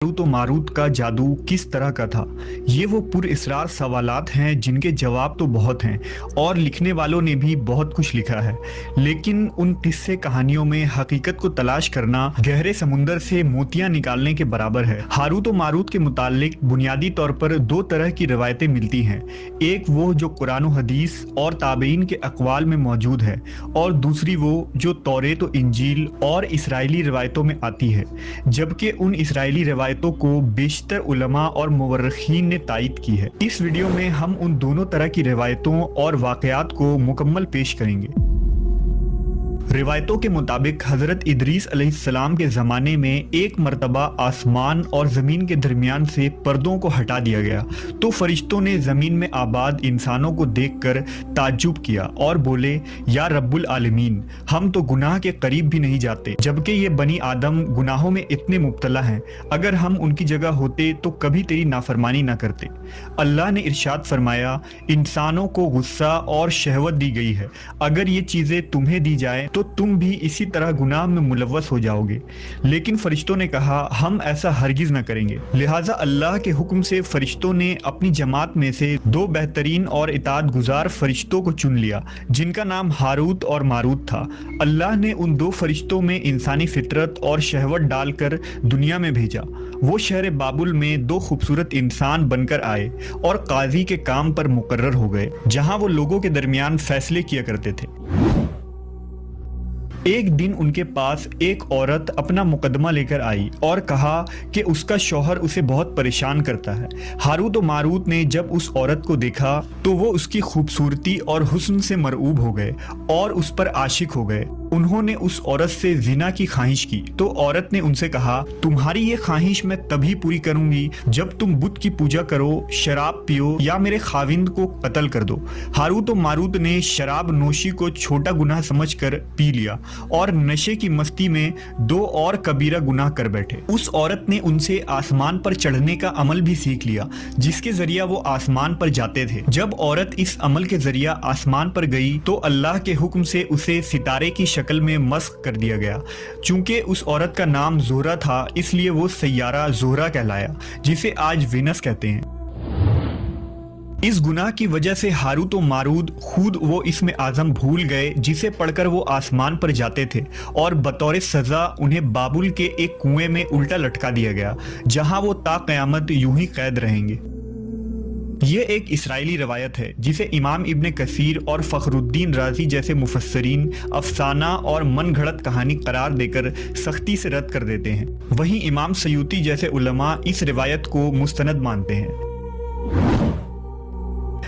Harut और Marut का जादू किस तरह का था? ये वो पुरअसरार सवालात हैं जिनके जवाब तो बहुत हैं और लिखने वालों ने भी बहुत कुछ लिखा है, लेकिन उन किस्से कहानियों में हकीकत को तलाश करना गहरे समुंदर से मोतियां निकालने के बराबर है। हारूत और मारूत के मुतालिक बुनियादी तौर पर दो तरह की रवायतें मिलती हैं। एक वो जो कुरान और हदीस और ताबईन के अक़वाल में मौजूद है, और दूसरी वो जो तौरेत और इंजील और इसराइली रवायतों में आती है, जबकि उन इसराइली रवायतों को बेशतर उलमा और मुवर्रिखीन ने तायीद की है। इस वीडियो में हम उन दोनों तरह की रवायतों और वाक़यात को मुकम्मल पेश करेंगे। रिवायतों के मुताबिक हज़रत इदरीस अलैहिस्सलाम के ज़माने में एक मरतबा आसमान और ज़मीन के दरमियान से पर्दों को हटा दिया गया, तो फरिश्तों ने ज़मीन में आबाद इंसानों को देखकर ताज्जुब किया और बोले, या रब्बुल आलमीन, हम तो गुनाह के करीब भी नहीं जाते, जबकि ये बनी आदम गुनाहों में इतने मुब्तला हैं। अगर हम उनकी जगह होते तो कभी तेरी नाफरमानी ना करते। अल्लाह ने इरशाद फरमाया, इंसानों को गुस्सा और शहवत दी गई है, अगर ये चीज़ें तुम्हें दी जाए तो तुम भी इसी तरह गुनाह में मुलव्वस हो जाओगे। लेकिन फरिश्तों ने कहा, हम ऐसा हरगिज न करेंगे। लिहाजा अल्लाह के हुक्म से फरिश्तों ने अपनी जमात में से दो बेहतरीन और इताअत गुजार फरिश्तों को चुन लिया, जिनका नाम हारूत और मारूत था। अल्लाह ने उन दो फरिश्तों में इंसानी फितरत और शहवत डालकर दुनिया में भेजा। वो शहर बाबुल में दो खूबसूरत इंसान बनकर आए और काजी के काम पर मुकर्रर हो गए, जहां वो लोगों के दरमियान फैसले किया करते थे। एक दिन उनके पास एक औरत अपना मुकदमा लेकर आई और कहा कि उसका शौहर उसे बहुत परेशान करता है। हारूत और मारूत ने जब उस औरत को देखा तो वो उसकी खूबसूरती और हुस्न से मरऊब हो गए और उस पर आशिक हो गए। उन्होंने उस औरत से जिना की ख्वाहिश की, तो औरत ने उनसे कहा, तुम्हारी ये ख्वाहिश मैं तभी पूरी करूंगी जब तुम बुत की पूजा करो, शराब पियो या मेरे खाविंद को कत्ल कर दो। हारूत और मारूत ने शराब नोशी को छोटा गुनाह समझकर पी लिया और नशे की मस्ती में दो और कबीरा गुनाह कर बैठे। उस औरत ने उनसे आसमान पर चढ़ने का अमल भी सीख लिया, जिसके जरिया वो आसमान पर जाते थे। जब औरत इस अमल के जरिया आसमान पर गई तो अल्लाह के हुक्म से उसे सितारे की शक्ल में मस्ख कर दिया गया। चूंकि उस औरत का नाम ज़ोहरा था, इसलिए वो सैयारा ज़ोहरा कहलाया, जिसे आज वीनस कहते हैं। इस गुनाह की वजह से हारूत और मारूत खुद वो इसमें आज़म भूल गए जिसे पढ़कर वो आसमान पर जाते थे, और बतौर सज़ा उन्हें बाबुल के एक कुएं में उल्टा लटका दिया गया, जहां वो ता क़यामत यूं ही कैद रहेंगे। ये एक इसराइली रवायत है जिसे इमाम इब्न कसीर और फ़खरुद्दीन राज़ी जैसे मुफस्सरीन अफसाना और मन घड़त कहानी करार देकर सख्ती से रद्द कर देते हैं। वहीं इमाम सयूती जैसे उलमा इस रिवायत को मुस्तनद मानते हैं।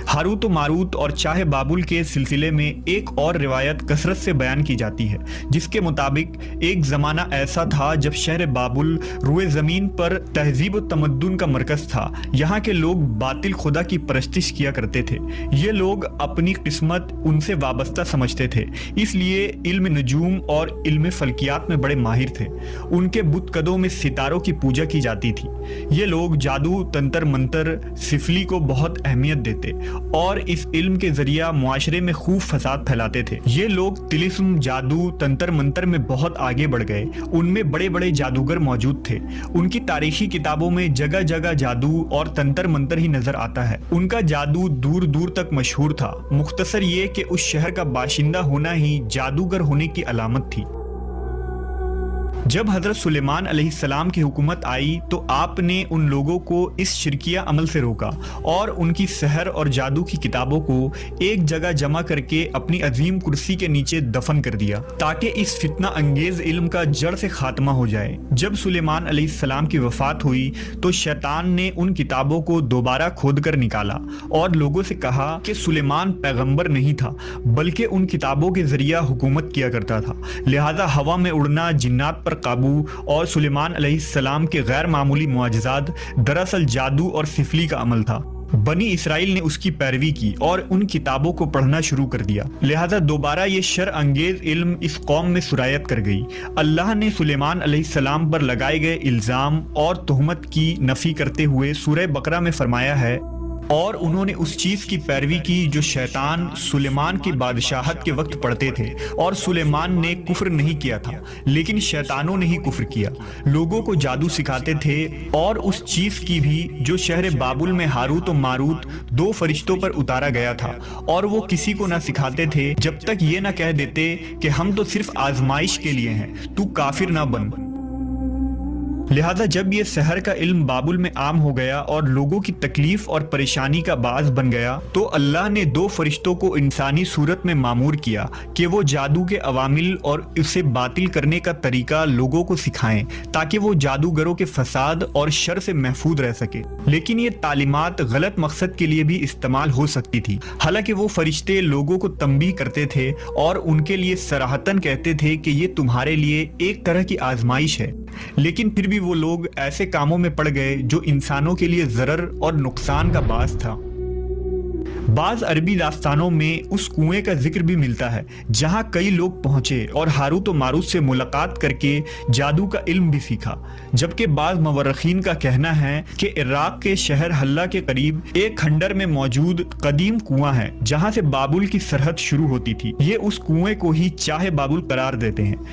हारूत और मारूत और चाहे बाबुल के सिलसिले में एक और रिवायत कसरत से बयान की जाती है, जिसके मुताबिक एक ज़माना ऐसा था जब शहर बाबुल रुए ज़मीन पर तहजीब और तमद्दुन का मरकज़ था। यहाँ के लोग बातिल खुदा की परस्तिश किया करते थे। ये लोग अपनी किस्मत उनसे वाबस्ता समझते थे, इसलिए इल्म नजूम और इल्म फल्कियात में बड़े माहिर थे। उनके बुतकदों में सितारों की पूजा की जाती थी। ये लोग जादू, तंत्र मंत्र, सिफली को बहुत अहमियत देते और इस इल्म के जरिया मुआशरे में खूब फसाद फैलाते थे। ये लोग तिलिस्म, जादू, तंत्र मंत्र में बहुत आगे बढ़ गए। उनमें बड़े बड़े जादूगर मौजूद थे। उनकी तारीखी किताबों में जगह जगह जादू और तंत्र मंत्र ही नजर आता है। उनका जादू दूर दूर तक मशहूर था। मुख्तसर ये कि उस शहर का बाशिंदा होना ही जादूगर होने की अलामत थी। जब हज़रत सुलेमान अलैहिस्सलाम की हुकूमत आई तो आपने उन लोगों को इस शिरकिया अमल से रोका और उनकी सहर और जादू की किताबों को एक जगह जमा करके अपनी अजीम कुर्सी के नीचे दफन कर दिया, ताकि इस फितना अंगेज इल्म का जड़ से खात्मा हो जाए। जब सुलेमान अलैहिस्सलाम की वफात हुई तो शैतान ने उन किताबों को दोबारा खोद कर निकाला और लोगों से कहा कि सुलेमान पैगंबर नहीं था, बल्कि उन किताबों के जरिया हुकूमत किया करता था। लिहाजा हवा में उड़ना, जिन्नात पर काबू और सुलेमान अलैहिस्सलाम के गैर मामूली मुआजिज़ात दरअसल जादू और सिफली का अमल था। बनी इसराइल ने उसकी पैरवी की और उन किताबों को पढ़ना शुरू कर दिया। लिहाजा दोबारा ये शर अंगेज इल्म इस कौम में सुरायत कर गई। अल्लाह ने सुलेमान अलैहिस्सलाम पर लगाए गए इल्ज़ाम और तुहमत की नफ़ी करते हुए सूरह बकरा में फरमाया है, اور انہوں نے اس چیز کی پیروی کی جو شیطان سلیمان کی بادشاہت کے وقت پڑھتے تھے، اور سلیمان نے کفر نہیں کیا تھا لیکن شیطانوں نے ہی کفر کیا۔ لوگوں کو جادو سکھاتے تھے، اور اس چیز کی بھی جو شہر بابل میں ہاروت و ماروت دو فرشتوں پر اتارا گیا تھا، اور وہ کسی کو نہ سکھاتے تھے جب تک یہ نہ کہہ دیتے کہ ہم تو صرف آزمائش کے لیے ہیں، تو کافر نہ بن۔ لہذا جب یہ سحر کا علم بابل میں عام ہو گیا اور لوگوں کی تکلیف اور پریشانی کا باعث بن گیا، تو اللہ نے دو فرشتوں کو انسانی صورت میں مامور کیا کہ وہ جادو کے عوامل اور اسے باطل کرنے کا طریقہ لوگوں کو سکھائیں تاکہ وہ جادوگروں کے فساد اور شر سے محفوظ رہ سکے۔ لیکن یہ تعلیمات غلط مقصد کے لیے بھی استعمال ہو سکتی تھی۔ حالانکہ وہ فرشتے لوگوں کو تنبیہ کرتے تھے اور ان کے لیے صراحتاً کہتے تھے کہ یہ تمہارے لیے ایک طرح کی آزمائش ہے، لیکن پھر بھی وہ لوگ ایسے کاموں میں پڑ گئے جو انسانوں کے لیے ضرر اور نقصان کا باعث تھا۔ بعض عربی داستانوں میں اس کنویں کا ذکر بھی ملتا ہے جہاں کئی لوگ پہنچے اور ہاروت و ماروت سے ملاقات کر کے جادو کا علم بھی سیکھا، جبکہ بعض مورخین کا کہنا ہے کہ عراق کے شہر حلہ کے قریب ایک کھنڈر میں موجود قدیم کنواں ہے جہاں سے بابل کی سرحد شروع ہوتی تھی۔ یہ اس کنویں کو ہی چاہ بابل قرار دیتے ہیں۔